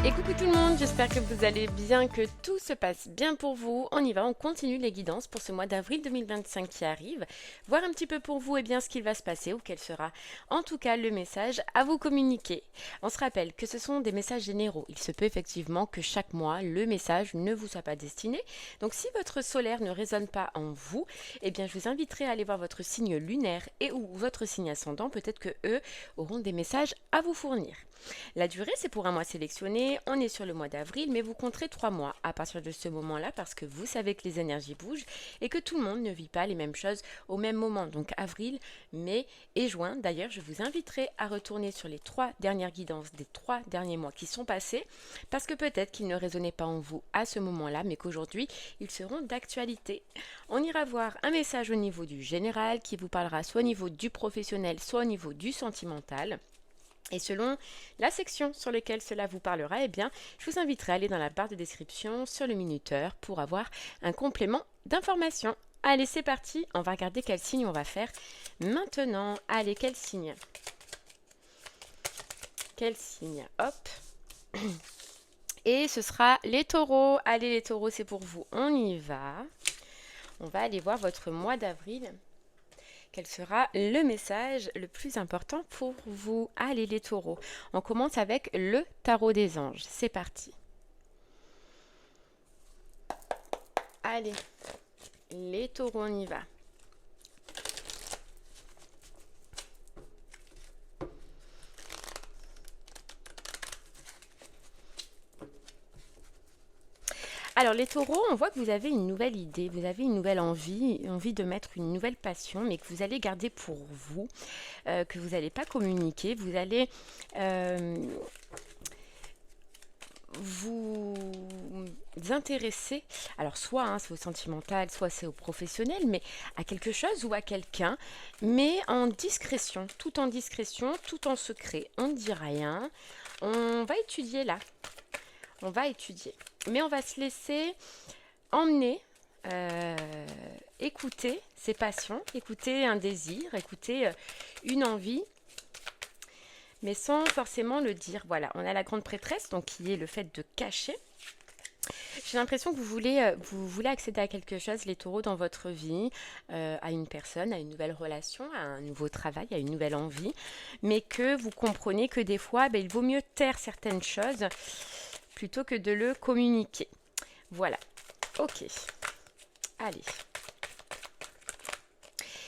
Et coucou tout le monde, j'espère que vous allez bien, que tout se passe bien pour vous. On y va, on continue les guidances pour ce mois d'avril 2025 qui arrive. Voir un petit peu pour vous bien ce qu'il va se passer ou quel sera en tout cas le message à vous communiquer. On se rappelle que ce sont des messages généraux. Il se peut effectivement que chaque mois le message ne vous soit pas destiné. Donc si votre solaire ne résonne pas en vous, je vous inviterai à aller voir votre signe lunaire et ou votre signe ascendant. Peut-être que eux auront des messages à vous fournir. La durée, c'est pour un mois sélectionné. On est sur le mois d'avril, mais vous compterez 3 mois à partir de ce moment-là parce que vous savez que les énergies bougent et que tout le monde ne vit pas les mêmes choses au même moment. Donc avril, mai et juin. D'ailleurs, je vous inviterai à retourner sur les 3 dernières guidances des 3 derniers mois qui sont passés parce que peut-être qu'ils ne résonnaient pas en vous à ce moment-là, mais qu'aujourd'hui, ils seront d'actualité. On ira voir un message au niveau du général qui vous parlera soit au niveau du professionnel, soit au niveau du sentimental. Et selon la section sur laquelle cela vous parlera, je vous inviterai à aller dans la barre de description sur le minuteur pour avoir un complément d'information. Allez, c'est parti, on va regarder quel signe on va faire maintenant. Allez, quel signe? Quel signe? Hop. Et ce sera les taureaux. Allez, les taureaux, c'est pour vous. On y va. On va aller voir votre mois d'avril. Quel sera le message le plus important pour vous? Allez les taureaux, on commence avec le tarot des anges. C'est parti. Allez, les taureaux, on y va. Alors les taureaux, on voit que vous avez une nouvelle idée, vous avez une nouvelle envie de mettre une nouvelle passion, mais que vous allez garder pour vous, que vous n'allez pas communiquer, vous allez vous intéresser, alors soit c'est au sentimental, soit c'est au professionnel, mais à quelque chose ou à quelqu'un, mais en discrétion, tout en secret. On ne dit rien, on va étudier là. On va étudier, mais on va se laisser emmener, écouter ses passions, écouter un désir, écouter une envie, mais sans forcément le dire. Voilà, on a la grande prêtresse, donc qui est le fait de cacher. J'ai l'impression que vous voulez accéder à quelque chose, les taureaux, dans votre vie, à une personne, à une nouvelle relation, à un nouveau travail, à une nouvelle envie, mais que vous comprenez que des fois, il vaut mieux taire certaines choses plutôt que de le communiquer. Voilà. Ok. Allez.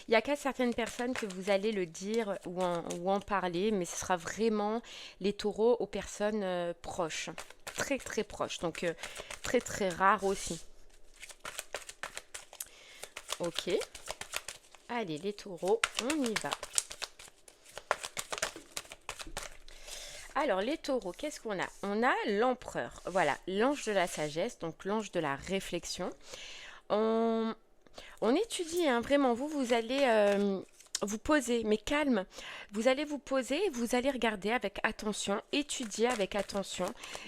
Il n'y a qu'à certaines personnes que vous allez le dire ou en parler, mais ce sera vraiment les taureaux aux personnes proches. Très très proches. Donc très très rare aussi. Ok. Allez, les taureaux, on y va. Alors, les taureaux, qu'est-ce qu'on a? On a l'empereur, voilà, l'ange de la sagesse, donc l'ange de la réflexion. On étudie, vraiment, vous allez vous poser, mais calme. Vous allez vous poser et vous allez regarder avec attention, étudier avec attention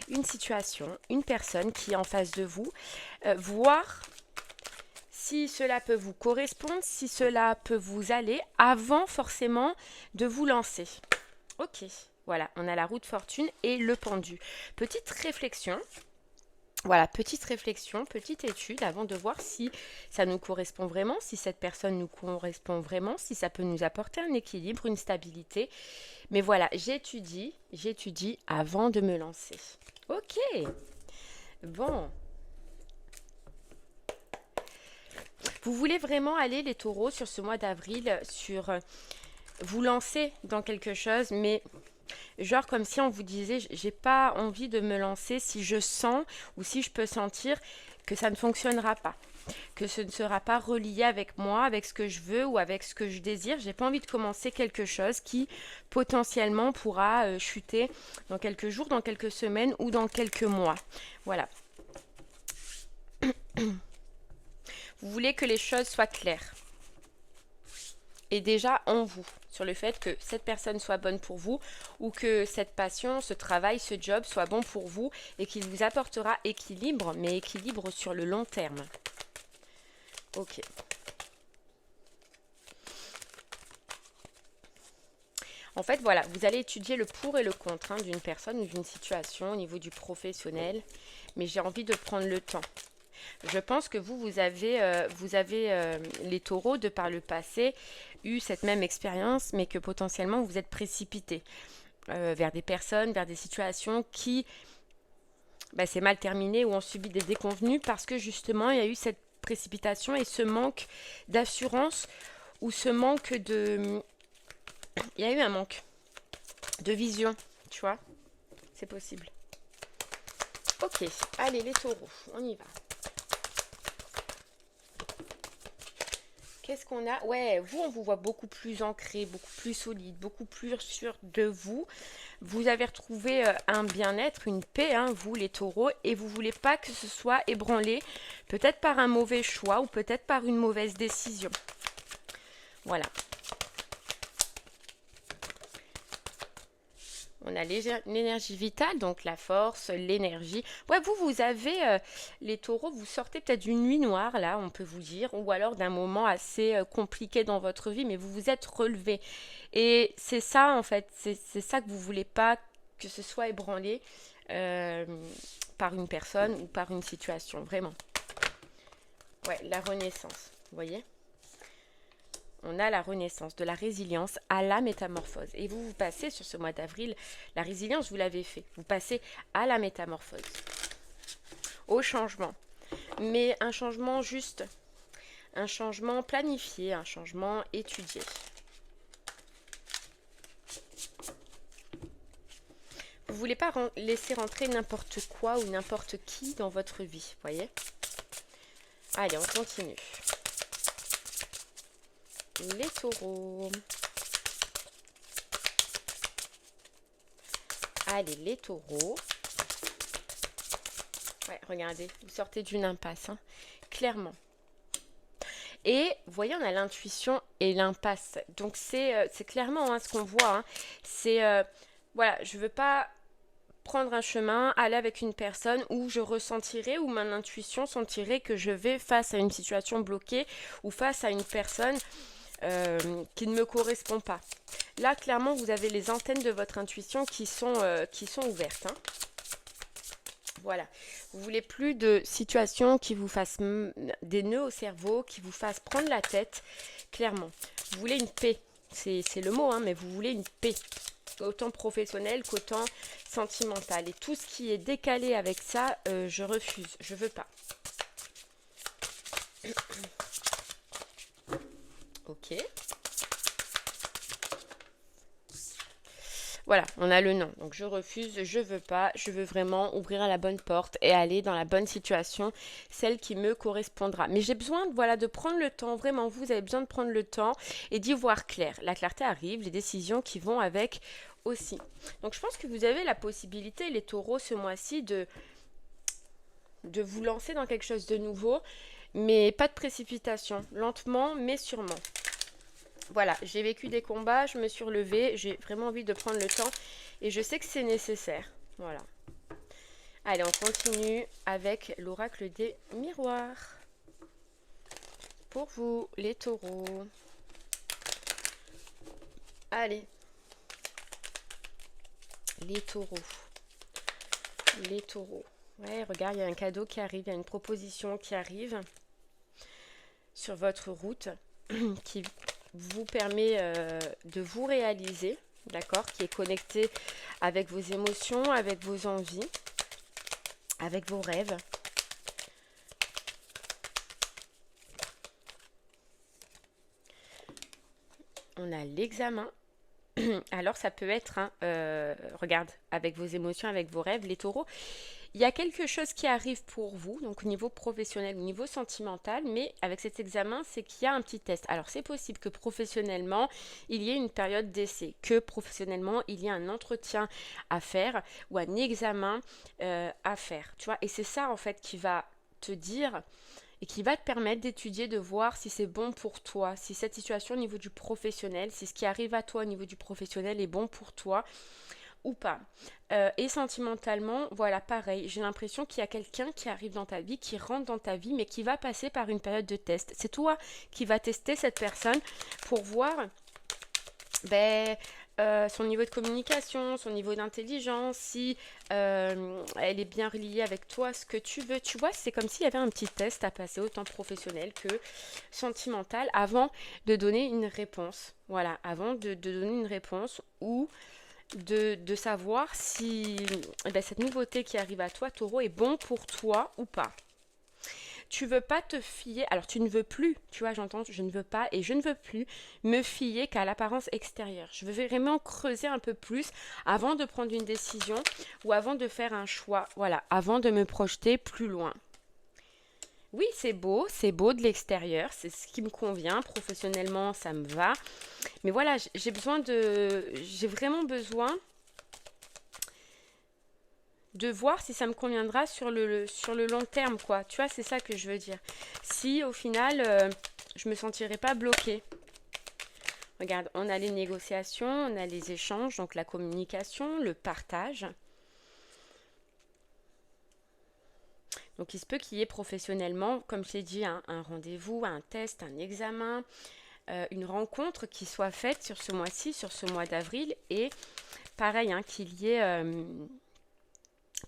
une situation, une personne qui est en face de vous, voir si cela peut vous correspondre, si cela peut vous aller, avant forcément de vous lancer. Ok. Voilà, on a la roue de fortune et le pendu. Petite réflexion. Voilà, petite réflexion, petite étude avant de voir si ça nous correspond vraiment, si cette personne nous correspond vraiment, si ça peut nous apporter un équilibre, une stabilité. Mais voilà, j'étudie avant de me lancer. Ok, bon. Vous voulez vraiment aller, les taureaux, sur ce mois d'avril, sur vous lancer dans quelque chose, mais genre comme si on vous disait, j'ai pas envie de me lancer si je sens ou si je peux sentir que ça ne fonctionnera pas, que ce ne sera pas relié avec moi, avec ce que je veux ou avec ce que je désire. J'ai pas envie de commencer quelque chose qui potentiellement pourra chuter dans quelques jours, dans quelques semaines ou dans quelques mois. Voilà. Vous voulez que les choses soient claires. Et déjà en vous, sur le fait que cette personne soit bonne pour vous ou que cette passion, ce travail, ce job soit bon pour vous et qu'il vous apportera équilibre, mais équilibre sur le long terme. Ok. En fait, voilà, vous allez étudier le pour et le contre, hein, d'une personne ou d'une situation au niveau du professionnel. Mais j'ai envie de prendre le temps. Je pense que vous avez les taureaux, de par le passé, eu cette même expérience, mais que potentiellement vous êtes précipité vers des personnes, vers des situations qui c'est mal terminé ou ont subi des déconvenues parce que justement il y a eu cette précipitation et ce manque d'assurance ou ce manque de... Il y a eu un manque de vision, tu vois. C'est possible. Ok, allez les taureaux, on y va. Qu'est-ce qu'on a? Ouais, vous, on vous voit beaucoup plus ancré, beaucoup plus solide, beaucoup plus sûr de vous. Vous avez retrouvé un bien-être, une paix, hein, vous les taureaux, et vous voulez pas que ce soit ébranlé, peut-être par un mauvais choix ou peut-être par une mauvaise décision. Voilà. On a l'énergie vitale, donc la force, l'énergie. Ouais, vous avez, les taureaux, vous sortez peut-être d'une nuit noire, là, on peut vous dire, ou alors d'un moment assez compliqué dans votre vie, mais vous vous êtes relevé. Et c'est ça, en fait, c'est ça que vous voulez pas que ce soit ébranlé euh, par une personne ou par une situation, vraiment. Ouais, la renaissance, vous voyez? On a la renaissance, de la résilience à la métamorphose. Et vous passez sur ce mois d'avril, la résilience, vous l'avez fait. Vous passez à la métamorphose, au changement. Mais un changement juste, un changement planifié, un changement étudié. Vous ne voulez pas laisser rentrer n'importe quoi ou n'importe qui dans votre vie, voyez? Allez, on continue. Les taureaux. Allez, les taureaux. Ouais, regardez, vous sortez d'une impasse, hein, clairement. Et vous voyez, on a l'intuition et l'impasse. Donc c'est clairement ce qu'on voit. Hein. C'est, voilà, je ne veux pas prendre un chemin, aller avec une personne où je ressentirais, où mon intuition sentirait que je vais face à une situation bloquée ou face à une personne qui ne me correspond pas. Là, clairement, vous avez les antennes de votre intuition qui sont ouvertes. Hein. Voilà. Vous voulez plus de situations qui vous fassent des nœuds au cerveau, qui vous fassent prendre la tête, clairement. Vous voulez une paix. C'est le mot, hein, mais vous voulez une paix. Autant professionnelle qu'autant sentimentale. Et tout ce qui est décalé avec ça, je refuse. Je veux pas. Ok. Voilà, on a le non. Donc je refuse, je veux pas, je veux vraiment ouvrir la bonne porte et aller dans la bonne situation, celle qui me correspondra. Mais j'ai besoin de prendre le temps, vraiment, vous avez besoin de prendre le temps et d'y voir clair. La clarté arrive, les décisions qui vont avec aussi. Donc je pense que vous avez la possibilité, les taureaux, ce mois-ci, de vous lancer dans quelque chose de nouveau, mais pas de précipitation, lentement mais sûrement. Voilà, j'ai vécu des combats, je me suis relevée, j'ai vraiment envie de prendre le temps et je sais que c'est nécessaire. Voilà. Allez, on continue avec l'oracle des miroirs. Pour vous, les taureaux. Allez. Les taureaux. Les taureaux. Ouais, regarde, il y a un cadeau qui arrive, il y a une proposition qui arrive sur votre route qui vous permet de vous réaliser, d'accord, qui est connecté avec vos émotions, avec vos envies, avec vos rêves. On a l'examen. Alors ça peut être, regarde, avec vos émotions, avec vos rêves, les taureaux, il y a quelque chose qui arrive pour vous, donc au niveau professionnel, au niveau sentimental, mais avec cet examen, c'est qu'il y a un petit test. Alors c'est possible que professionnellement, il y ait une période d'essai, que professionnellement, il y ait un entretien à faire ou un examen à faire, tu vois. Et c'est ça en fait qui va te dire et qui va te permettre d'étudier, de voir si c'est bon pour toi, si cette situation au niveau du professionnel, si ce qui arrive à toi au niveau du professionnel est bon pour toi ou pas. Et sentimentalement, voilà, pareil, j'ai l'impression qu'il y a quelqu'un qui arrive dans ta vie, qui rentre dans ta vie, mais qui va passer par une période de test. C'est toi qui vas tester cette personne pour voir son niveau de communication, son niveau d'intelligence, si elle est bien reliée avec toi, ce que tu veux. Tu vois, c'est comme s'il y avait un petit test à passer, autant professionnel que sentimental, avant de donner une réponse. Voilà, avant de donner une réponse ou de savoir si cette nouveauté qui arrive à toi, taureau, est bon pour toi ou pas. Tu veux pas te fier, alors tu ne veux plus, tu vois, j'entends, je ne veux pas et je ne veux plus me fier qu'à l'apparence extérieure. Je veux vraiment creuser un peu plus avant de prendre une décision ou avant de faire un choix, voilà, avant de me projeter plus loin. Oui, c'est beau de l'extérieur, c'est ce qui me convient, professionnellement ça me va, mais voilà, j'ai vraiment besoin de voir si ça me conviendra sur le long terme, quoi. Tu vois, c'est ça que je veux dire. Si au final, je me sentirais pas bloquée. Regarde, on a les négociations, on a les échanges, donc la communication, le partage. Donc il se peut qu'il y ait professionnellement, comme je t'ai dit, un rendez-vous, un test, un examen, une rencontre qui soit faite sur ce mois-ci, sur ce mois d'avril. Et pareil, hein, qu'il y ait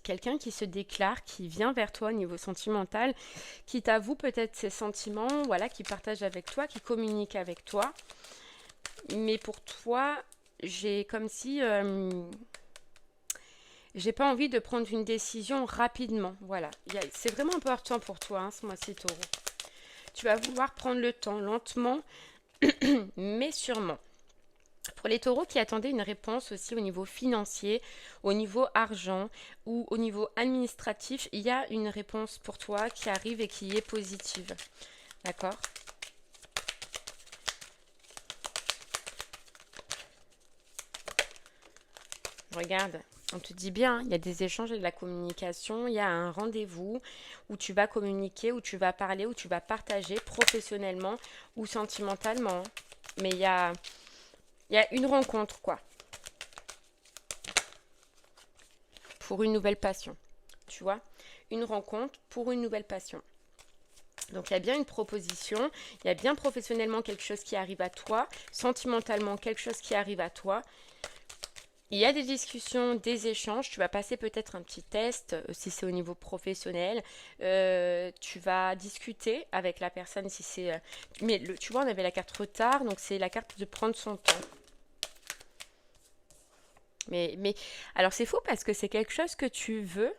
quelqu'un qui se déclare, qui vient vers toi au niveau sentimental, qui t'avoue peut-être ses sentiments, voilà, qui partage avec toi, qui communique avec toi. Mais pour toi, j'ai comme si j'ai pas envie de prendre une décision rapidement. Voilà, c'est vraiment important pour toi, hein, ce mois-ci, taureau. Tu vas vouloir prendre le temps, lentement, mais sûrement. Pour les taureaux qui attendaient une réponse aussi au niveau financier, au niveau argent ou au niveau administratif, il y a une réponse pour toi qui arrive et qui est positive. D'accord? Regarde, on te dit bien, il y a des échanges et de la communication, il y a un rendez-vous où tu vas communiquer, où tu vas parler, où tu vas partager professionnellement ou sentimentalement. Mais il y a une rencontre, quoi, pour une nouvelle passion. Tu vois, une rencontre pour une nouvelle passion. Donc il y a bien une proposition, il y a bien professionnellement quelque chose qui arrive à toi, sentimentalement quelque chose qui arrive à toi. Il y a des discussions, des échanges, tu vas passer peut-être un petit test si c'est au niveau professionnel. Tu vas discuter avec la personne si c'est... mais tu vois, on avait la carte retard, donc c'est la carte de prendre son temps. Mais alors c'est faux parce que c'est quelque chose que tu veux,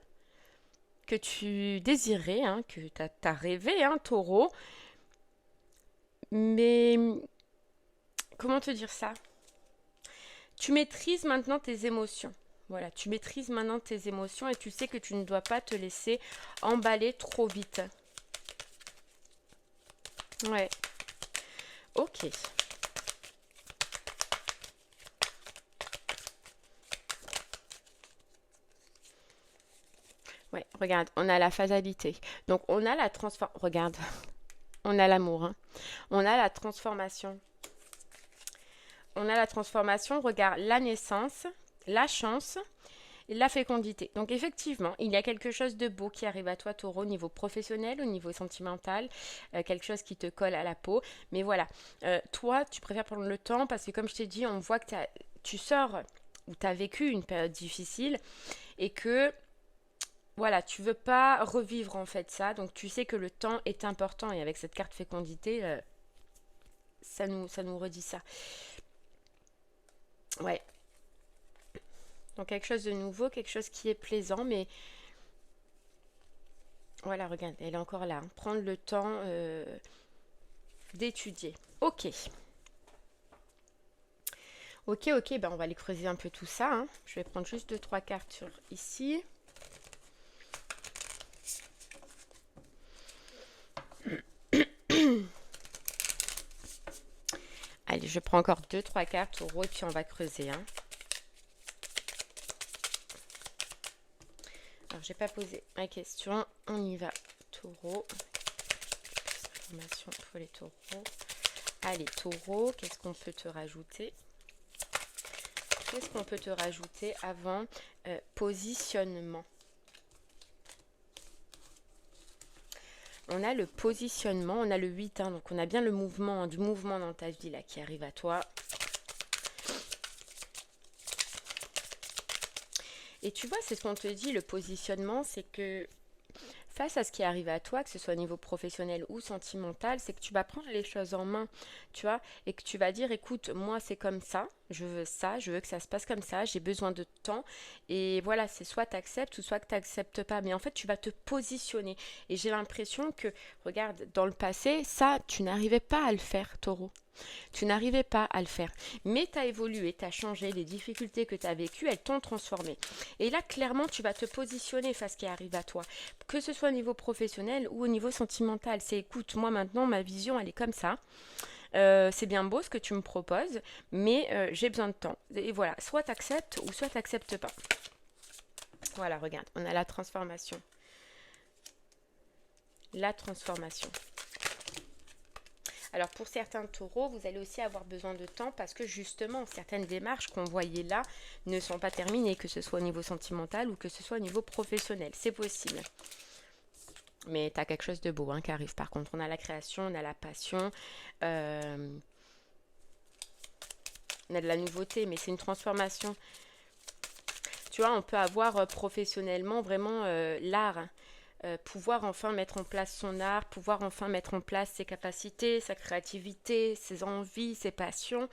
que tu désirais, hein, que tu as rêvé, hein, taureau. Mais comment te dire ça? Tu maîtrises maintenant tes émotions. Voilà, tu maîtrises maintenant tes émotions et tu sais que tu ne dois pas te laisser emballer trop vite. Ouais. Ok. Ouais, regarde, on a la fatalité. Donc on a la transformation. Regarde, on a l'amour, hein. On a la transformation. On a la transformation, regarde, la naissance, la chance et la fécondité. Donc effectivement, il y a quelque chose de beau qui arrive à toi, taureau, au niveau professionnel, au niveau sentimental, quelque chose qui te colle à la peau. Mais voilà, toi, tu préfères prendre le temps parce que comme je t'ai dit, on voit que tu sors ou tu as vécu une période difficile et que voilà, tu veux pas revivre en fait ça. Donc tu sais que le temps est important et avec cette carte fécondité, ça nous redit ça. Ouais. Donc quelque chose de nouveau, quelque chose qui est plaisant, mais voilà, regarde, elle est encore là, hein. Prendre le temps d'étudier. Ok. Ok, ok, ben on va aller creuser un peu tout ça, hein. Je vais prendre juste 2-3 cartes sur ici. Allez, je prends encore 2-3 cartes au taureau et puis on va creuser, hein. Alors, j'ai pas posé ma question. On y va. Taureau. Information pour les taureaux. Allez, taureau, qu'est-ce qu'on peut te rajouter? Qu'est-ce qu'on peut te rajouter avant positionnement? On a le positionnement, on a le 8, hein, donc on a bien le mouvement, du mouvement dans ta vie là qui arrive à toi. Et tu vois, c'est ce qu'on te dit, le positionnement, c'est que face à ce qui arrive à toi, que ce soit au niveau professionnel ou sentimental, c'est que tu vas prendre les choses en main, tu vois, et que tu vas dire, écoute, moi c'est comme ça, je veux que ça se passe comme ça, j'ai besoin de temps, et voilà, c'est soit tu acceptes ou soit que tu n'acceptes pas, mais en fait tu vas te positionner. Et j'ai l'impression que, regarde, dans le passé, ça, tu n'arrivais pas à le faire, Taureau. Tu n'arrivais pas à le faire. Mais tu as évolué, tu as changé, les difficultés que tu as vécues, elles t'ont transformé. Et là, clairement, tu vas te positionner face à ce qui arrive à toi. Que ce soit au niveau professionnel ou au niveau sentimental. C'est écoute, moi maintenant, ma vision, elle est comme ça. C'est bien beau ce que tu me proposes, mais j'ai besoin de temps. Et voilà, soit tu acceptes ou soit tu n'acceptes pas. Voilà, regarde, on a la transformation. La transformation. Alors pour certains taureaux, vous allez aussi avoir besoin de temps parce que justement, certaines démarches qu'on voyait là ne sont pas terminées, que ce soit au niveau sentimental ou que ce soit au niveau professionnel. C'est possible. Mais tu as quelque chose de beau qui arrive. Par contre, on a la création, on a la passion, on a de la nouveauté, mais c'est une transformation. Tu vois, on peut avoir professionnellement vraiment l'art. Pouvoir enfin mettre en place son art, pouvoir enfin mettre en place ses capacités, sa créativité, ses envies, ses passions.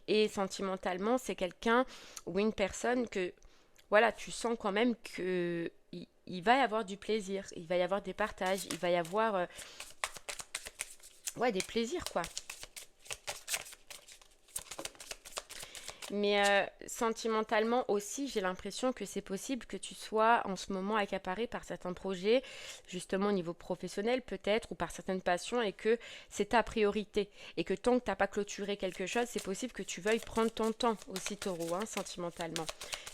Et sentimentalement, c'est quelqu'un ou une personne que, voilà, tu sens quand même que il va y avoir du plaisir, il va y avoir des partages, il va y avoir ouais, des plaisirs, quoi. Mais sentimentalement aussi, j'ai l'impression que c'est possible que tu sois en ce moment accaparé par certains projets, justement au niveau professionnel peut-être, ou par certaines passions, et que c'est ta priorité. Et que tant que tu n'as pas clôturé quelque chose, c'est possible que tu veuilles prendre ton temps aussi, taureau, sentimentalement.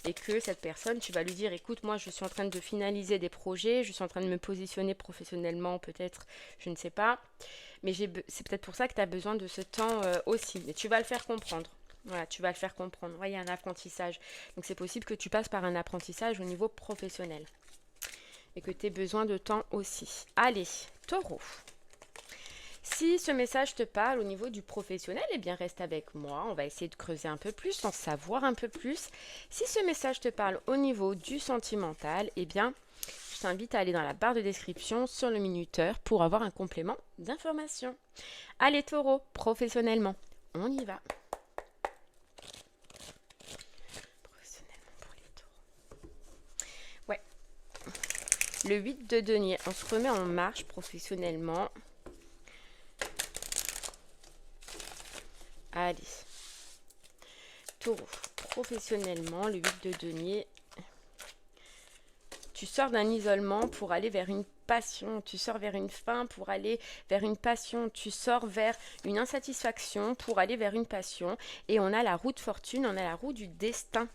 Et que cette personne, tu vas lui dire, écoute, moi je suis en train de finaliser des projets, je suis en train de me positionner professionnellement peut-être, je ne sais pas. Mais c'est peut-être pour ça que tu as besoin de ce temps aussi. Mais tu vas le faire comprendre. Voilà, tu vas le faire comprendre. Ouais, il y a un apprentissage. Donc c'est possible que tu passes par un apprentissage au niveau professionnel. Et que tu aies besoin de temps aussi. Allez, taureau. Si ce message te parle au niveau du professionnel, eh bien reste avec moi. On va essayer de creuser un peu plus, d'en savoir un peu plus. Si ce message te parle au niveau du sentimental, eh bien je t'invite à aller dans la barre de description sur le minuteur pour avoir un complément d'information. Allez taureau, professionnellement, on y va. Ouais, le 8 de denier, on se remet en marche professionnellement. Allez. Taureau, professionnellement, le 8 de denier. Tu sors d'un isolement pour aller vers une passion, tu sors vers une fin pour aller vers une passion, tu sors vers une insatisfaction pour aller vers une passion. Et on a la roue de fortune, on a la roue du destin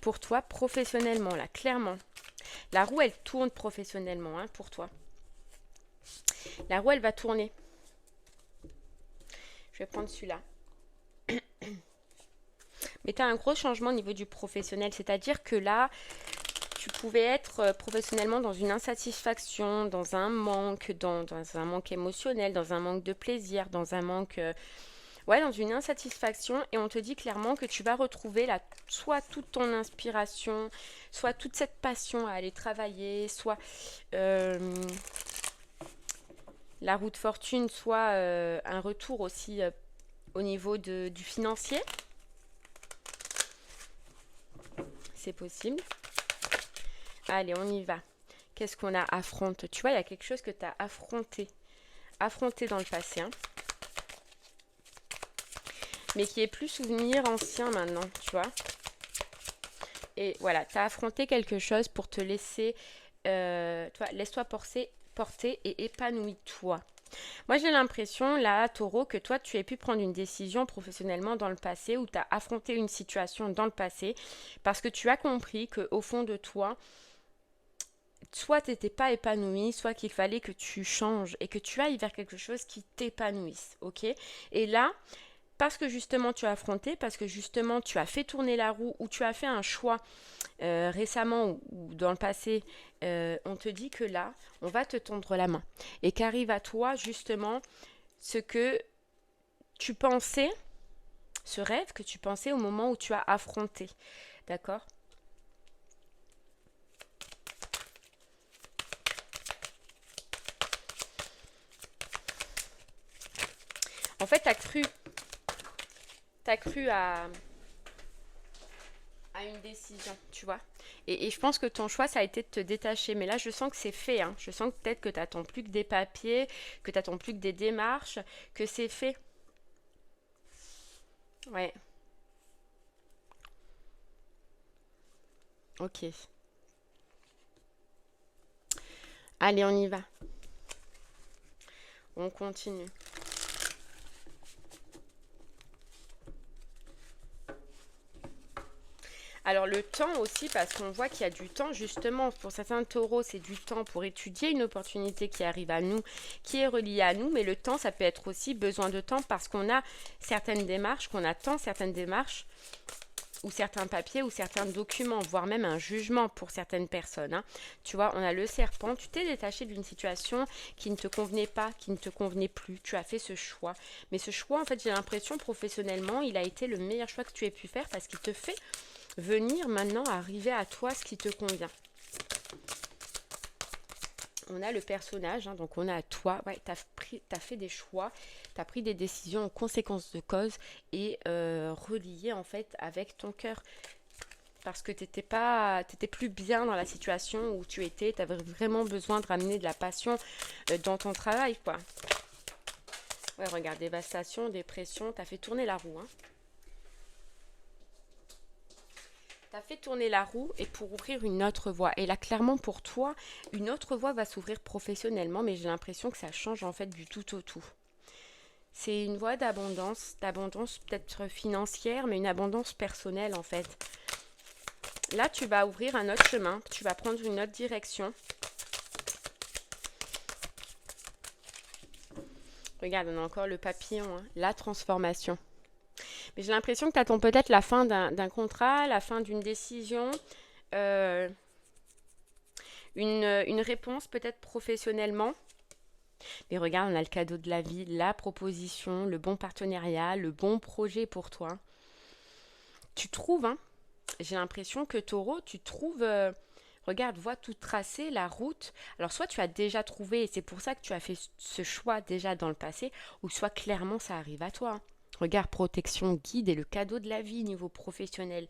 pour toi professionnellement, là, clairement. La roue, elle tourne professionnellement pour toi. La roue, elle va tourner. Je vais prendre celui-là. Mais tu as un gros changement au niveau du professionnel, c'est-à-dire que là, tu pouvais être professionnellement dans une insatisfaction, dans un manque, dans un manque émotionnel, dans un manque de plaisir, dans un manque... ouais, dans une insatisfaction. Et on te dit clairement que tu vas retrouver là, soit toute ton inspiration, soit toute cette passion à aller travailler, soit la roue de fortune, soit un retour aussi au niveau du financier. C'est possible. Allez, on y va. Qu'est-ce qu'on a affronté? Tu vois, il y a quelque chose que tu as affronté. Affronté dans le passé. Mais qui est plus souvenir ancien maintenant, tu vois. Et voilà, tu as affronté quelque chose pour te laisser... laisse-toi porter et épanouis-toi. Moi, j'ai l'impression, là, taureau, que toi, tu aies pu prendre une décision professionnellement dans le passé ou tu as affronté une situation dans le passé parce que tu as compris qu'au fond de toi, soit tu n'étais pas épanoui, soit qu'il fallait que tu changes et que tu ailles vers quelque chose qui t'épanouisse, ok? Et là, parce que justement tu as affronté, parce que justement tu as fait tourner la roue ou tu as fait un choix récemment ou dans le passé, on te dit que là, on va te tendre la main. Et qu'arrive à toi justement ce que tu pensais, ce rêve que tu pensais au moment où tu as affronté. D'accord ? En fait, t'as cru à une décision, tu vois. Et je pense que ton choix, ça a été de te détacher. Mais là, je sens que c'est fait, hein. Je sens que peut-être que t'attends plus que des papiers, que t'attends plus que des démarches, que c'est fait. Ouais, ok. Allez, on y va. On continue. Alors le temps aussi, parce qu'on voit qu'il y a du temps, justement, pour certains taureaux, c'est du temps pour étudier une opportunité qui arrive à nous, qui est reliée à nous, mais le temps, ça peut être aussi besoin de temps parce qu'on a certaines démarches, qu'on attend certaines démarches, ou certains papiers, ou certains documents, voire même un jugement pour certaines personnes, hein. Tu vois, on a le serpent, tu t'es détaché d'une situation qui ne te convenait pas, qui ne te convenait plus, tu as fait ce choix. Mais ce choix, en fait, j'ai l'impression, professionnellement, il a été le meilleur choix que tu aies pu faire parce qu'il te fait venir maintenant arriver à toi ce qui te convient. On a le personnage, hein, donc on a toi, ouais, t'as fait des choix, t'as pris des décisions en conséquence de cause et relié en fait avec ton cœur. Parce que t'étais plus bien dans la situation où tu étais, t'avais vraiment besoin de ramener de la passion dans ton travail, quoi. Ouais, regarde, dévastation, dépression, t'as fait tourner la roue, hein. T'as fait tourner la roue et pour ouvrir une autre voie. Et là, clairement, pour toi, une autre voie va s'ouvrir professionnellement, mais j'ai l'impression que ça change en fait du tout au tout. C'est une voie d'abondance peut-être financière, mais une abondance personnelle en fait. Là, tu vas ouvrir un autre chemin, tu vas prendre une autre direction. Regarde, on a encore le papillon, hein, la transformation. Mais j'ai l'impression que tu attends peut-être la fin d'un contrat, la fin d'une décision, euh, une réponse peut-être professionnellement. Mais regarde, on a le cadeau de la vie, la proposition, le bon partenariat, le bon projet pour toi. Tu trouves, hein, j'ai l'impression que Taureau, tu trouves, regarde, vois tout tracé, la route. Alors soit tu as déjà trouvé et c'est pour ça que tu as fait ce choix déjà dans le passé, ou soit clairement ça arrive à toi, hein. Regarde, protection, guide et le cadeau de la vie niveau professionnel.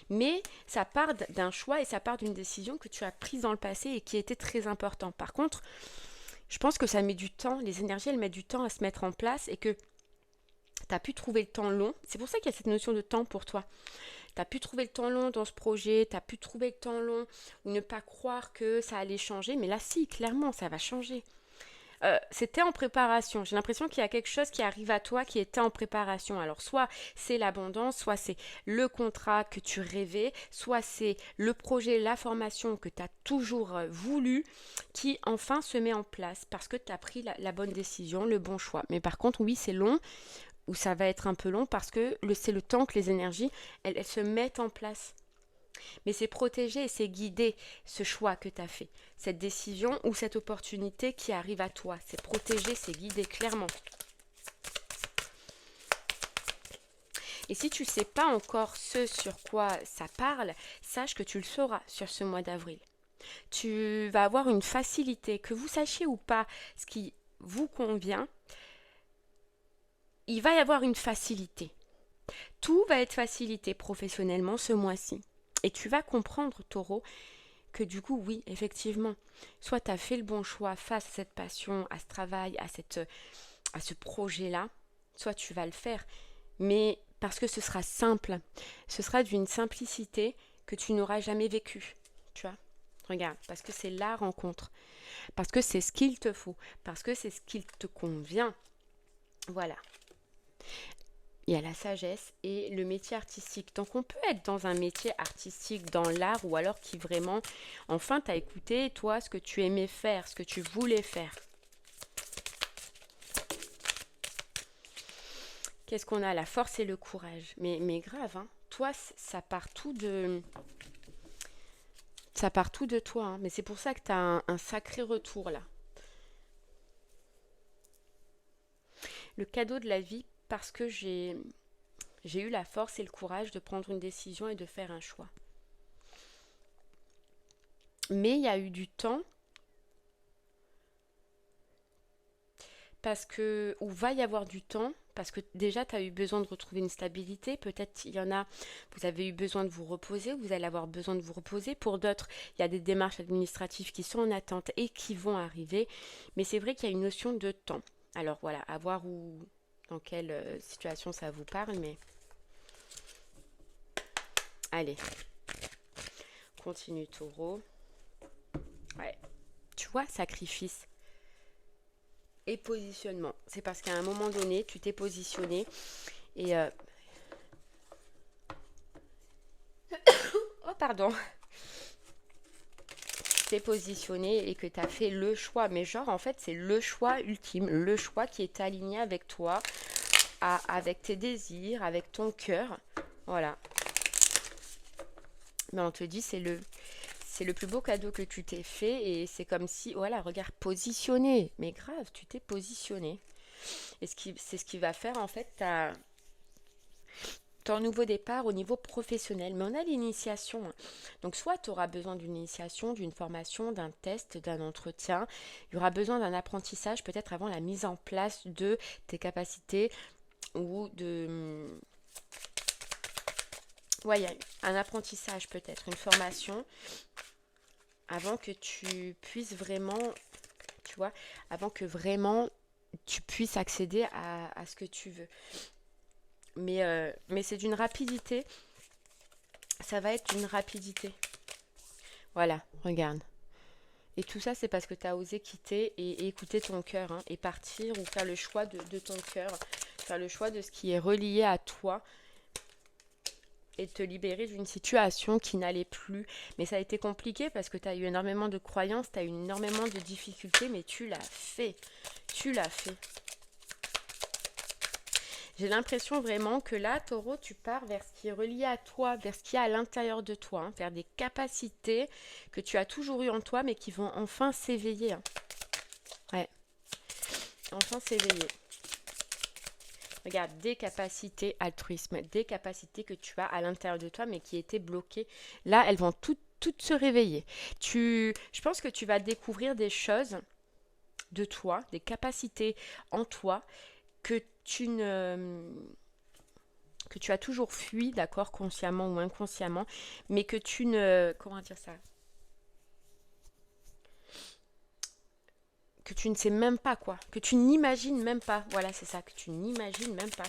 Mais ça part d'un choix et ça part d'une décision que tu as prise dans le passé et qui était très important. Par contre, je pense que ça met du temps, les énergies elles mettent du temps à se mettre en place et que tu as pu trouver le temps long. C'est pour ça qu'il y a cette notion de temps pour toi. Tu as pu trouver le temps long dans ce projet, tu as pu trouver le temps long ou ne pas croire que ça allait changer, mais là si, clairement, ça va changer. C'était en préparation. J'ai l'impression qu'il y a quelque chose qui arrive à toi qui était en préparation. Alors soit c'est l'abondance, soit c'est le contrat que tu rêvais, soit c'est le projet, la formation que tu as toujours voulu qui enfin se met en place parce que tu as pris la bonne décision, le bon choix. Mais par contre, oui, c'est long ou ça va être un peu long parce que c'est le temps que les énergies, elles se mettent en place. Mais c'est protéger et c'est guider ce choix que tu as fait, cette décision ou cette opportunité qui arrive à toi. C'est protéger, c'est guider clairement. Et si tu ne sais pas encore ce sur quoi ça parle, sache que tu le sauras sur ce mois d'avril. Tu vas avoir une facilité, que vous sachiez ou pas ce qui vous convient, il va y avoir une facilité. Tout va être facilité professionnellement ce mois-ci. Et tu vas comprendre, Taureau, que du coup, oui, effectivement, soit tu as fait le bon choix face à cette passion, à ce travail, à ce projet-là, soit tu vas le faire, mais parce que ce sera simple, ce sera d'une simplicité que tu n'auras jamais vécue, tu vois. Regarde, parce que c'est la rencontre, parce que c'est ce qu'il te faut, parce que c'est ce qu'il te convient. Voilà. Il y a la sagesse et le métier artistique. Donc on peut être dans un métier artistique, dans l'art, ou alors qui vraiment, enfin, t'as écouté, toi, ce que tu aimais faire, ce que tu voulais faire. Qu'est-ce qu'on a? La force et le courage. Mais grave, hein. Toi, ça part tout de... Ça part tout de toi, hein. Mais c'est pour ça que t'as un sacré retour, là. Le cadeau de la vie, parce que j'ai eu la force et le courage de prendre une décision et de faire un choix. Mais il y a eu du temps parce que, ou va y avoir du temps parce que déjà, tu as eu besoin de retrouver une stabilité. Peut-être il y en a, vous avez eu besoin de vous reposer, vous allez avoir besoin de vous reposer. Pour d'autres, il y a des démarches administratives qui sont en attente et qui vont arriver. Mais c'est vrai qu'il y a une notion de temps. Alors voilà, à voir où, dans quelle situation ça vous parle, mais allez, continue taureau. Ouais, tu vois, sacrifice et positionnement. C'est parce qu'à un moment donné, tu t'es positionné et... Oh, pardon. Tu t'es positionné et que tu as fait le choix. Mais genre, en fait, c'est le choix ultime. Le choix qui est aligné avec toi, avec tes désirs, avec ton cœur. Voilà. Mais on te dit, c'est le plus beau cadeau que tu t'es fait et c'est comme si, voilà, regarde, positionné. Mais grave, tu t'es positionné. Et c'est ce qui va faire, en fait, ton nouveau départ au niveau professionnel. Mais on a l'initiation. Donc, soit tu auras besoin d'une initiation, d'une formation, d'un test, d'un entretien. Il y aura besoin d'un apprentissage, peut-être avant la mise en place de tes capacités ou de... Ouais, il y a un apprentissage peut-être, une formation, avant que tu puisses vraiment, tu vois, avant que vraiment tu puisses accéder à ce que tu veux. Mais c'est d'une rapidité, ça va être d'une rapidité. Voilà, regarde. Et tout ça, c'est parce que tu as osé quitter et écouter ton cœur, hein, et partir ou faire le choix de ton cœur, faire le choix de ce qui est relié à toi et te libérer d'une situation qui n'allait plus. Mais ça a été compliqué parce que tu as eu énormément de croyances, tu as eu énormément de difficultés, mais tu l'as fait. Tu l'as fait. J'ai l'impression vraiment que là, taureau, tu pars vers ce qui est relié à toi, vers ce qu'il y a à l'intérieur de toi, hein, vers des capacités que tu as toujours eues en toi, mais qui vont enfin s'éveiller. Hein. Ouais, enfin s'éveiller. Regarde, des capacités altruisme, des capacités que tu as à l'intérieur de toi, mais qui étaient bloquées. Là, elles vont toutes se réveiller. Je pense que tu vas découvrir des choses de toi, des capacités en toi que que tu as toujours fui, d'accord, consciemment ou inconsciemment, mais que tu ne... Comment dire ça? Que tu ne sais même pas, quoi. Que tu n'imagines même pas. Voilà, c'est ça, que tu n'imagines même pas.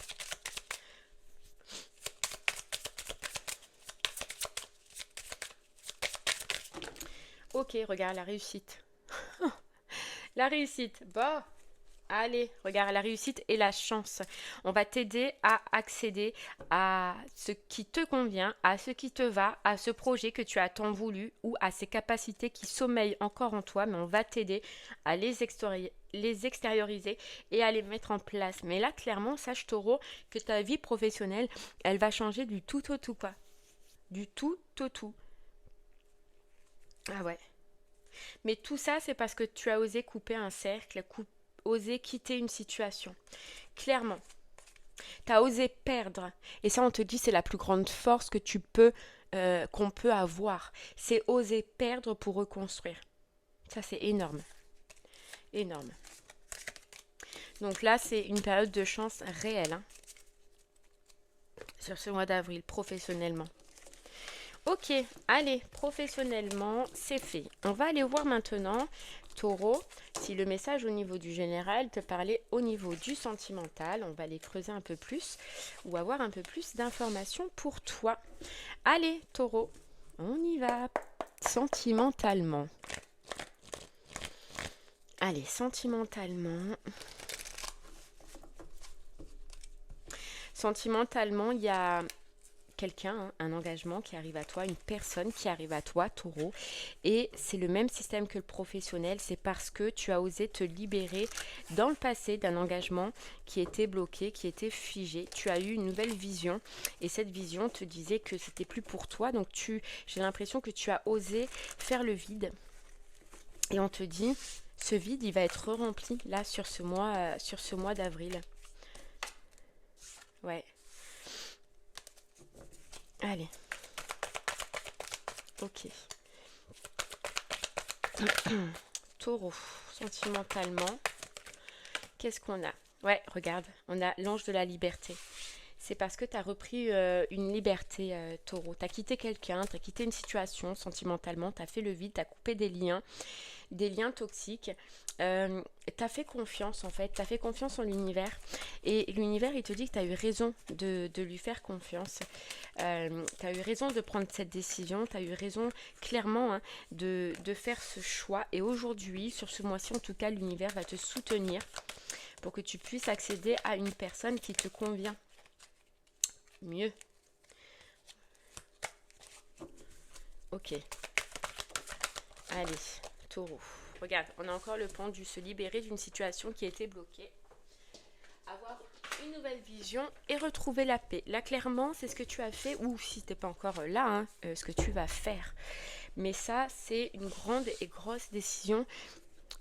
Ok, regarde la réussite. La réussite. Bon, allez, regarde la réussite et la chance. On va t'aider à accéder à ce qui te convient, à ce qui te va, à ce projet que tu as tant voulu ou à ces capacités qui sommeillent encore en toi, mais on va t'aider à les extérioriser et à les mettre en place. Mais là, clairement, sache taureau que ta vie professionnelle, elle va changer du tout au tout, quoi. Du tout au tout. Ah ouais. Mais tout ça, c'est parce que tu as osé couper un cercle, oser quitter une situation. Clairement, tu as osé perdre. Et ça, on te dit, c'est la plus grande force que qu'on peut avoir. C'est oser perdre pour reconstruire. Ça, c'est énorme. Énorme. Donc là, c'est une période de chance réelle, hein, sur ce mois d'avril, professionnellement. Ok, allez, professionnellement, c'est fait. On va aller voir maintenant, taureau, si le message au niveau du général te parlait au niveau du sentimental. On va aller creuser un peu plus ou avoir un peu plus d'informations pour toi. Allez, taureau, on y va. Sentimentalement. Allez, sentimentalement. Sentimentalement, il y a quelqu'un, hein, un engagement qui arrive à toi, une personne qui arrive à toi, taureau. Et c'est le même système que le professionnel, c'est parce que tu as osé te libérer dans le passé d'un engagement qui était bloqué, qui était figé. Tu as eu une nouvelle vision et cette vision te disait que c'était plus pour toi. Donc j'ai l'impression que tu as osé faire le vide. Et on te dit, ce vide, il va être rempli là sur ce mois d'avril. Ouais. Allez. Ok. Taureau, sentimentalement, qu'est-ce qu'on a? Ouais, regarde, on a l'ange de la liberté. C'est parce que tu as repris une liberté, taureau. Tu as quitté quelqu'un, tu as quitté une situation sentimentalement, tu as fait le vide, tu as coupé des liens toxiques. Tu as fait confiance en fait, tu as fait confiance en l'univers. Et l'univers, il te dit que tu as eu raison de lui faire confiance. Tu as eu raison de prendre cette décision, tu as eu raison clairement hein, de faire ce choix. Et aujourd'hui, sur ce mois-ci en tout cas, l'univers va te soutenir pour que tu puisses accéder à une personne qui te convient mieux. Ok, allez, taureau. Regarde, on a encore le pendu, se libérer d'une situation qui était bloquée. Avoir une nouvelle vision et retrouver la paix. Là, clairement, c'est ce que tu as fait, ou si tu n'es pas encore là, hein, ce que tu vas faire. Mais ça, c'est une grande et grosse décision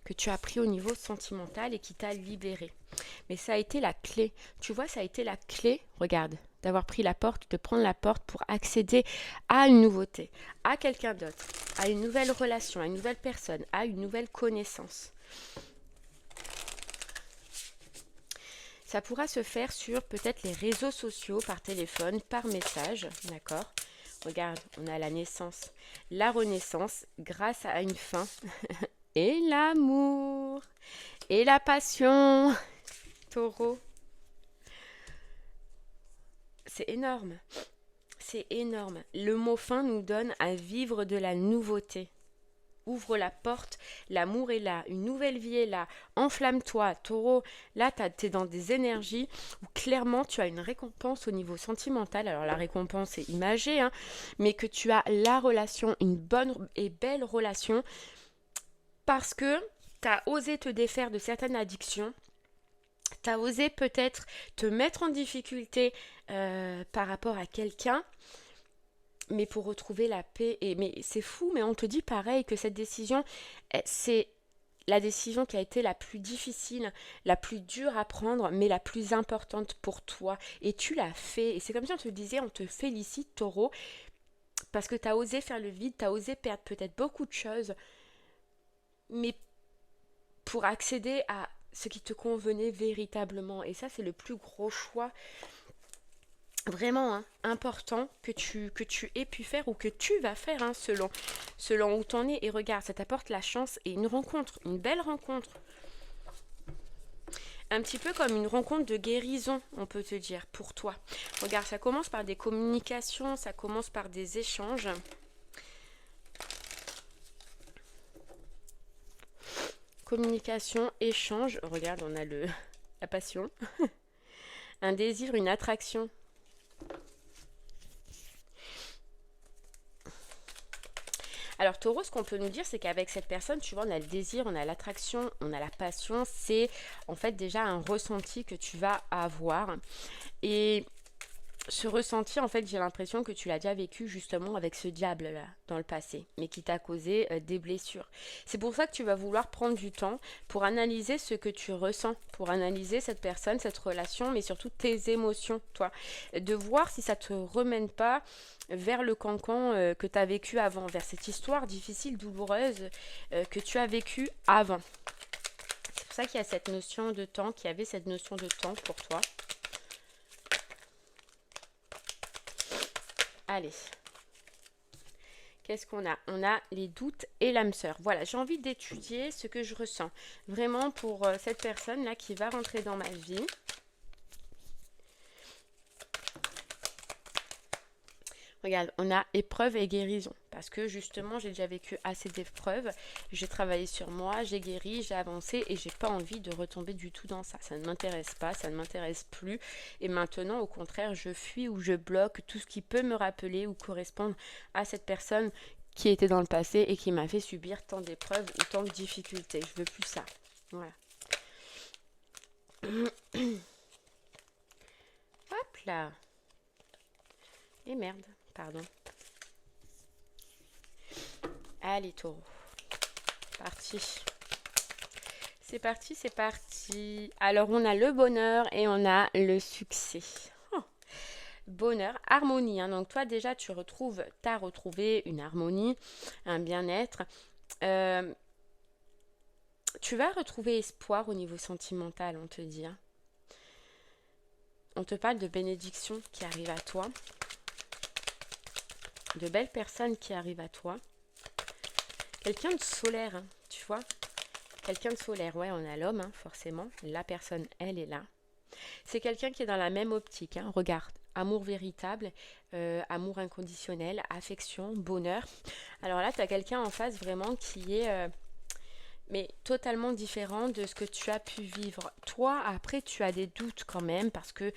que tu as pris au niveau sentimental et qui t'a libéré. Mais ça a été la clé. Tu vois, ça a été la clé, regarde, d'avoir pris la porte, de prendre la porte pour accéder à une nouveauté, à quelqu'un d'autre, à une nouvelle relation, à une nouvelle personne, à une nouvelle connaissance. Ça pourra se faire sur peut-être les réseaux sociaux, par téléphone, par message, d'accord? Regarde, on a la naissance, la renaissance grâce à une fin et l'amour et la passion. Taureau, c'est énorme. C'est énorme. Le mot fin nous donne à vivre de la nouveauté. Ouvre la porte, l'amour est là, une nouvelle vie est là. Enflamme-toi, taureau. Là, t'es dans des énergies où clairement tu as une récompense au niveau sentimental. Alors la récompense est imagée, hein, mais que tu as la relation, une bonne et belle relation, parce que tu as osé te défaire de certaines addictions. Tu as osé peut-être te mettre en difficulté par rapport à quelqu'un, mais pour retrouver la paix. Mais c'est fou, mais on te dit pareil que cette décision, c'est la décision qui a été la plus difficile, la plus dure à prendre, mais la plus importante pour toi. Et tu l'as fait. Et c'est comme si on te disait, on te félicite, taureau, parce que tu as osé faire le vide, tu as osé perdre peut-être beaucoup de choses, mais pour accéder à ce qui te convenait véritablement. Et ça, c'est le plus gros choix vraiment hein, important que tu aies pu faire ou que tu vas faire hein, selon où t'en es. Et regarde, ça t'apporte la chance et une rencontre, une belle rencontre. Un petit peu comme une rencontre de guérison, on peut te dire, pour toi. Regarde, ça commence par des communications, ça commence par des échanges. Communication, échange. Regarde, on a la passion. Un désir, une attraction. Alors taureau, ce qu'on peut nous dire, c'est qu'avec cette personne, tu vois, on a le désir, on a l'attraction, on a la passion. C'est en fait déjà un ressenti que tu vas avoir. Et ce ressenti, en fait, j'ai l'impression que tu l'as déjà vécu justement avec ce diable-là dans le passé, mais qui t'a causé des blessures. C'est pour ça que tu vas vouloir prendre du temps pour analyser ce que tu ressens, pour analyser cette personne, cette relation, mais surtout tes émotions, toi. De voir si ça te remène pas vers le cancan que tu as vécu avant, vers cette histoire difficile, douloureuse que tu as vécue avant. C'est pour ça qu'il y a cette notion de temps, qu'il y avait cette notion de temps pour toi. Allez. Qu'est-ce qu'on a? On a les doutes et l'âme sœur. Voilà, j'ai envie d'étudier ce que je ressens. Vraiment pour cette personne-là qui va rentrer dans ma vie. Regarde, on a épreuve et guérison. Parce que justement, j'ai déjà vécu assez d'épreuves. J'ai travaillé sur moi, j'ai guéri, j'ai avancé et j'ai pas envie de retomber du tout dans ça. Ça ne m'intéresse pas, ça ne m'intéresse plus. Et maintenant, au contraire, je fuis ou je bloque tout ce qui peut me rappeler ou correspondre à cette personne qui était dans le passé et qui m'a fait subir tant d'épreuves ou tant de difficultés. Je veux plus ça. Voilà. Hop là. Et merde, pardon. Allez, taureau. Parti. C'est parti, c'est parti. Alors, on a le bonheur et on a le succès. Oh. Bonheur, harmonie. Hein. Donc, toi, déjà, tu as retrouvé une harmonie, un bien-être. Tu vas retrouver espoir au niveau sentimental, on te dit. Hein. on te parle de bénédictions qui arrivent à toi, de belles personnes qui arrivent à toi. Quelqu'un de solaire, hein, tu vois. Quelqu'un de solaire, ouais, on a l'homme, hein, forcément. La personne, elle est là. C'est quelqu'un qui est dans la même optique, hein. Regarde, amour véritable, amour inconditionnel, affection, bonheur. Alors là, tu as quelqu'un en face vraiment qui est mais totalement différent de ce que tu as pu vivre. Toi, après, tu as des doutes quand même parce que,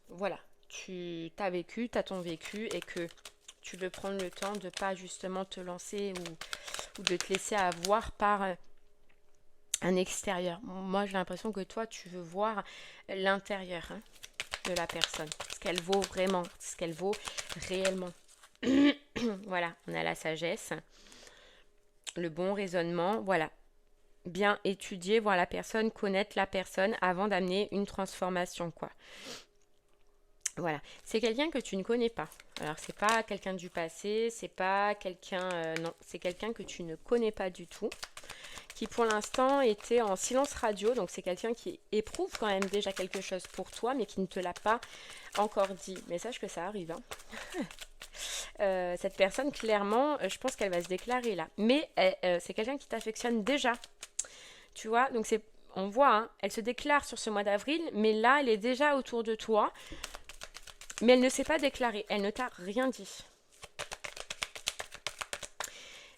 voilà, tu as vécu, tu as ton vécu et que tu veux prendre le temps de ne pas justement te lancer ou de te laisser avoir par un extérieur. Moi, j'ai l'impression que toi, tu veux voir l'intérieur, hein, de la personne, ce qu'elle vaut vraiment, ce qu'elle vaut réellement. Voilà, on a la sagesse, le bon raisonnement, voilà. Bien étudier, voir la personne, connaître la personne avant d'amener une transformation, quoi. Voilà, c'est quelqu'un que tu ne connais pas. Alors, c'est pas quelqu'un du passé, c'est pas quelqu'un... non, c'est quelqu'un que tu ne connais pas du tout, qui pour l'instant était en silence radio, donc c'est quelqu'un qui éprouve quand même déjà quelque chose pour toi, mais qui ne te l'a pas encore dit. Mais sache que ça arrive, hein. Cette personne, clairement, je pense qu'elle va se déclarer là. Mais c'est quelqu'un qui t'affectionne déjà. Tu vois, donc on voit, hein, elle se déclare sur ce mois d'avril, mais là, elle est déjà autour de toi. Mais elle ne s'est pas déclarée, elle ne t'a rien dit.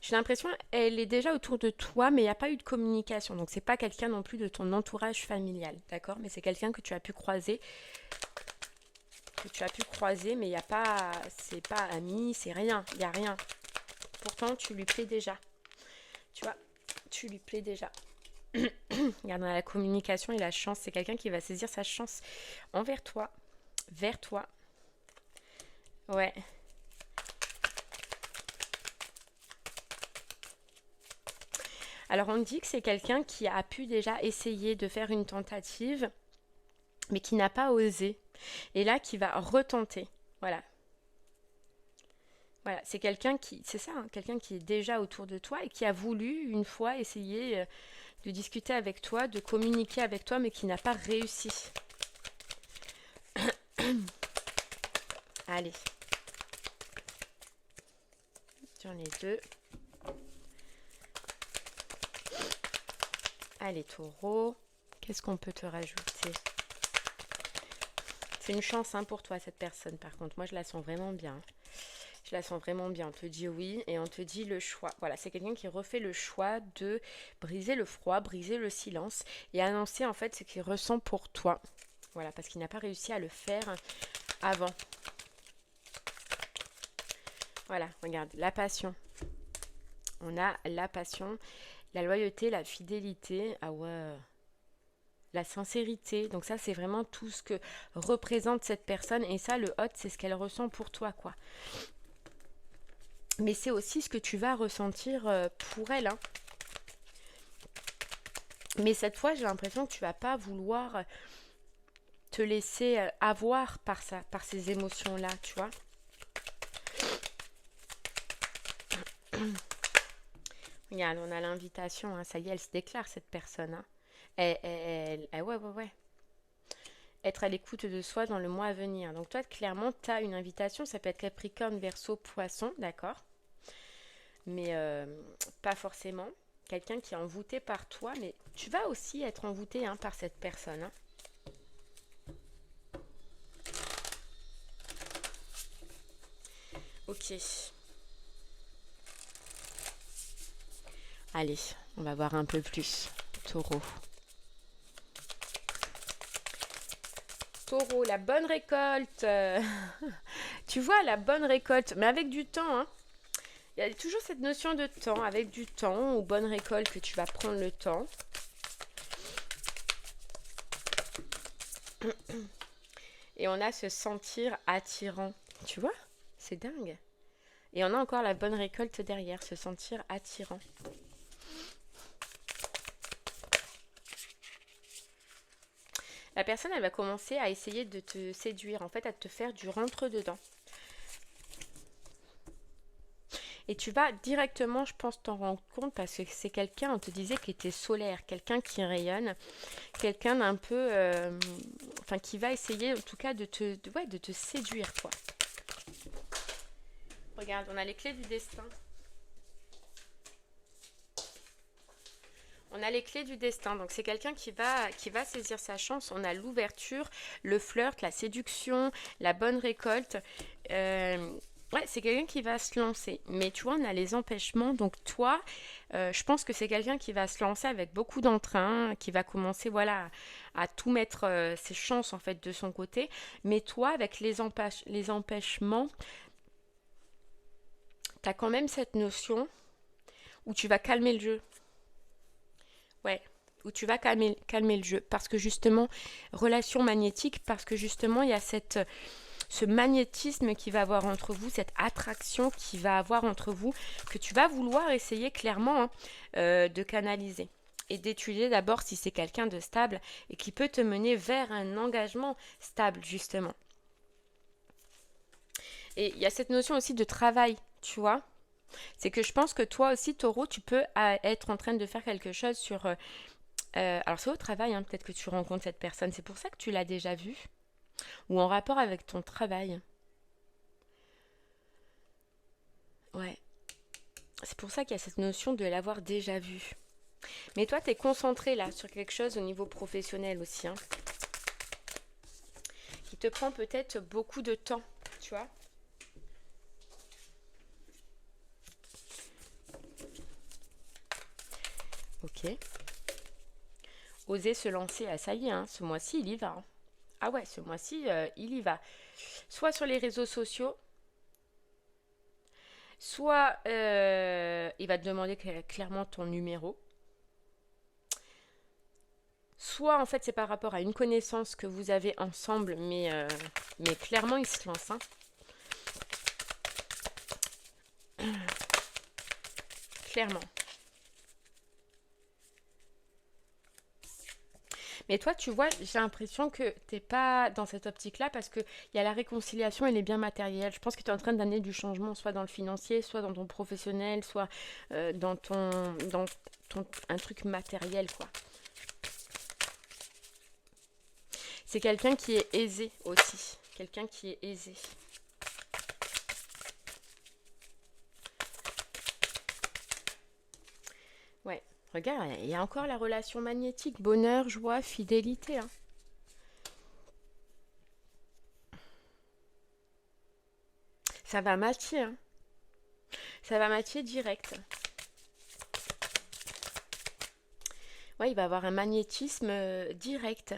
J'ai l'impression qu'elle est déjà autour de toi, mais il n'y a pas eu de communication. Donc, c'est pas quelqu'un non plus de ton entourage familial, d'accord? Mais c'est quelqu'un que tu as pu croiser. Mais il n'y a pas... C'est pas ami, c'est rien, il n'y a rien. Pourtant, tu lui plais déjà. Tu vois, tu lui plais déjà. Regarde, dans la communication et la chance, c'est quelqu'un qui va saisir sa chance envers toi, vers toi. Ouais. Alors on dit que c'est quelqu'un qui a pu déjà essayer de faire une tentative, mais qui n'a pas osé. Et là, qui va retenter. Voilà. Voilà, c'est quelqu'un qui, c'est ça, hein, quelqu'un qui est déjà autour de toi et qui a voulu une fois essayer de discuter avec toi, de communiquer avec toi, mais qui n'a pas réussi. Allez. J'en ai deux. Allez, taureau. Qu'est-ce qu'on peut te rajouter? C'est une chance, hein, pour toi, cette personne, par contre. Moi, je la sens vraiment bien. Je la sens vraiment bien. On te dit oui et on te dit le choix. Voilà, c'est quelqu'un qui refait le choix de briser le froid, briser le silence et annoncer en fait ce qu'il ressent pour toi. Voilà, parce qu'il n'a pas réussi à le faire avant. Voilà, regarde, la passion. On a la passion, la loyauté, la fidélité. Ah ouais. La sincérité. Donc ça, c'est vraiment tout ce que représente cette personne. Et ça, le hot, c'est ce qu'elle ressent pour toi, quoi. Mais c'est aussi ce que tu vas ressentir pour elle, hein. Mais cette fois, j'ai l'impression que tu vas pas vouloir te laisser avoir par ces émotions-là, tu vois. Regarde, on a l'invitation, hein. Ça y est, elle se déclare, cette personne, hein. Ouais. Être à l'écoute de soi dans le mois à venir. Donc toi, clairement, tu as une invitation. Ça peut être Capricorne, Verseau, Poisson, d'accord. Mais pas forcément. Quelqu'un qui est envoûté par toi. Mais tu vas aussi être envoûté, hein, par cette personne, hein. Ok. Allez, on va voir un peu plus. Taureau. Taureau, la bonne récolte. Tu vois, la bonne récolte, mais avec du temps, hein. Il y a toujours cette notion de temps, avec du temps, ou bonne récolte, que tu vas prendre le temps. Et on a ce sentir attirant. Tu vois? C'est dingue. Et on a encore la bonne récolte derrière, se sentir attirant. La personne, elle va commencer à essayer de te séduire, en fait, à te faire du rentre-dedans. Et tu vas directement, je pense, t'en rendre compte parce que c'est quelqu'un, on te disait, qui était solaire, quelqu'un qui rayonne, quelqu'un d'un peu, enfin, qui va essayer, en tout cas, ouais, de te séduire, quoi. Regarde, on a les clés du destin. On a les clés du destin, donc c'est quelqu'un qui va saisir sa chance. On a l'ouverture, le flirt, la séduction, la bonne récolte. Ouais, c'est quelqu'un qui va se lancer. Mais tu vois, on a les empêchements. Donc toi, je pense que c'est quelqu'un qui va se lancer avec beaucoup d'entrain, qui va commencer, voilà, à tout mettre ses chances en fait de son côté. Mais toi, avec les empêchements, tu as quand même cette notion où tu vas calmer le jeu. Ouais, où tu vas calmer le jeu. Parce que justement, relation magnétique, parce que justement, il y a ce magnétisme qui va avoir entre vous, cette attraction qui va avoir entre vous, que tu vas vouloir essayer clairement, hein, de canaliser. Et d'étudier d'abord si c'est quelqu'un de stable et qui peut te mener vers un engagement stable, justement. Et il y a cette notion aussi de travail, tu vois. C'est que je pense que toi aussi, Taureau, tu peux être en train de faire quelque chose sur alors c'est au travail, hein, peut-être que tu rencontres cette personne. C'est pour ça que tu l'as déjà vue. Ou en rapport avec ton travail. Ouais. C'est pour ça qu'il y a cette notion de l'avoir déjà vue. Mais toi, tu es concentré là sur quelque chose au niveau professionnel aussi. Hein, qui te prend peut-être beaucoup de temps. Tu vois. Ok. Oser se lancer. Ah ça y est, hein, ce mois-ci, il y va. Hein. Ah ouais, ce mois-ci, il y va. Soit sur les réseaux sociaux, soit il va te demander clairement ton numéro. Soit en fait c'est par rapport à une connaissance que vous avez ensemble, mais clairement il se lance. Hein. Clairement. Mais toi, tu vois, j'ai l'impression que t'es pas dans cette optique-là parce que il y a la réconciliation et les biens matériels. Je pense que tu es en train d'amener du changement, soit dans le financier, soit dans ton professionnel, soit dans un truc matériel, quoi. C'est quelqu'un qui est aisé aussi. Quelqu'un qui est aisé. Ouais. Regarde, il y a encore la relation magnétique. Bonheur, joie, fidélité. Hein. Ça va matcher. Hein. Ça va matcher direct. Ouais, il va avoir un magnétisme direct.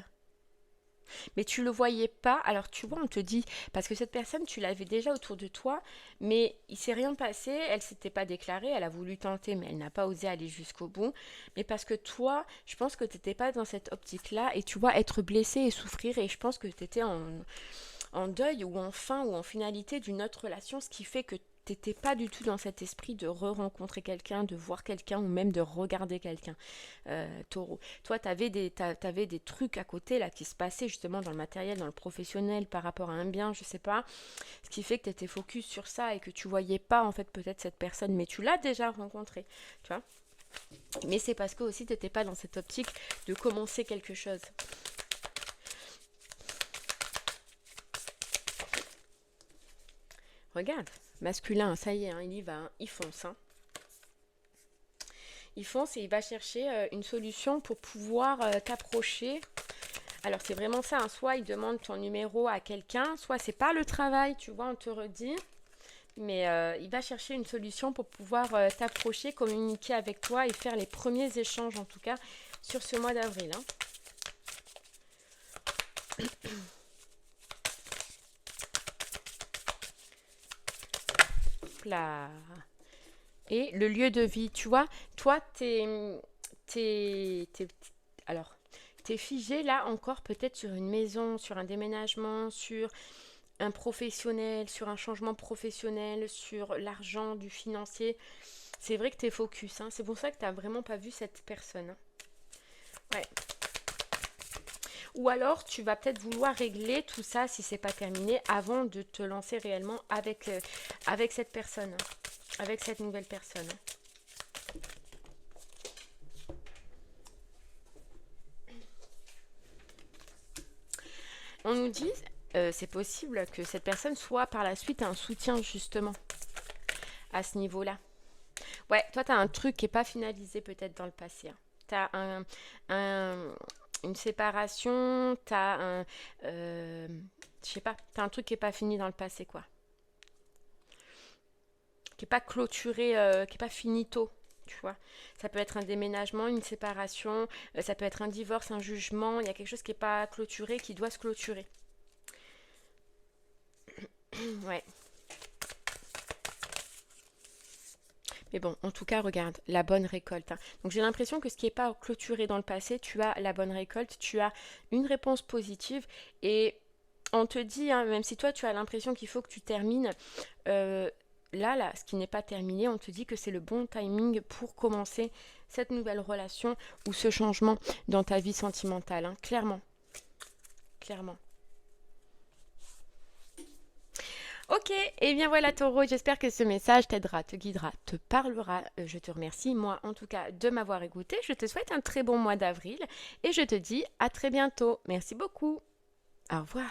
Mais tu le voyais pas. Alors tu vois, on te dit, parce que cette personne, tu l'avais déjà autour de toi, mais il s'est rien passé, elle s'était pas déclarée, elle a voulu tenter, mais elle n'a pas osé aller jusqu'au bout. Mais parce que toi, je pense que tu n'étais pas dans cette optique-là, et tu vois, être blessé et souffrir, et je pense que tu étais en deuil ou en fin ou en finalité d'une autre relation, ce qui fait que t'étais pas du tout dans cet esprit de re-rencontrer quelqu'un, de voir quelqu'un ou même de regarder quelqu'un, Taureau. Toi, t'avais des trucs à côté là qui se passaient justement dans le matériel, dans le professionnel, par rapport à un bien, je sais pas. Ce qui fait que t'étais focus sur ça et que tu voyais pas en fait peut-être cette personne, mais tu l'as déjà rencontrée, tu vois. Mais c'est parce que aussi t'étais pas dans cette optique de commencer quelque chose. Regarde, masculin, ça y est, hein, il y va, hein, il fonce. Hein. Il fonce et il va chercher une solution pour pouvoir t'approcher. Alors c'est vraiment ça, hein, soit il demande ton numéro à quelqu'un, soit c'est pas le travail, tu vois, on te redit. Mais il va chercher une solution pour pouvoir t'approcher, communiquer avec toi et faire les premiers échanges en tout cas sur ce mois d'avril. Hein. Là. Et le lieu de vie, tu vois, toi, t'es, alors, t'es figé là encore peut-être sur une maison, sur un déménagement, sur un professionnel, sur un changement professionnel, sur l'argent, du financier. C'est vrai que t'es focus, hein. C'est pour ça que t'as vraiment pas vu cette personne. Hein. Ouais. Ou alors tu vas peut-être vouloir régler tout ça si c'est pas terminé avant de te lancer réellement avec cette personne. avec cette nouvelle personne. On nous dit, c'est possible que cette personne soit par la suite un soutien justement à ce niveau-là. Ouais, toi, tu as un truc qui n'est pas finalisé peut-être dans le passé. Hein. Tu as une séparation, tu as je sais pas, tu as un truc qui n'est pas fini dans le passé, quoi. Qui n'est pas clôturé, qui n'est pas finito, tu vois. Ça peut être un déménagement, une séparation, ça peut être un divorce, un jugement. Il y a quelque chose qui n'est pas clôturé, qui doit se clôturer. Ouais. Mais bon, en tout cas, regarde, la bonne récolte. Hein. Donc j'ai l'impression que ce qui n'est pas clôturé dans le passé, tu as la bonne récolte, tu as une réponse positive. Et on te dit, hein, même si toi tu as l'impression qu'il faut que tu termines, là, ce qui n'est pas terminé, on te dit que c'est le bon timing pour commencer cette nouvelle relation ou ce changement dans ta vie sentimentale. Hein. Clairement. Clairement. Ok, et bien voilà Taureau, j'espère que ce message t'aidera, te guidera, te parlera. Je te remercie, moi en tout cas, de m'avoir écouté. Je te souhaite un très bon mois d'avril et je te dis à très bientôt. Merci beaucoup. Au revoir.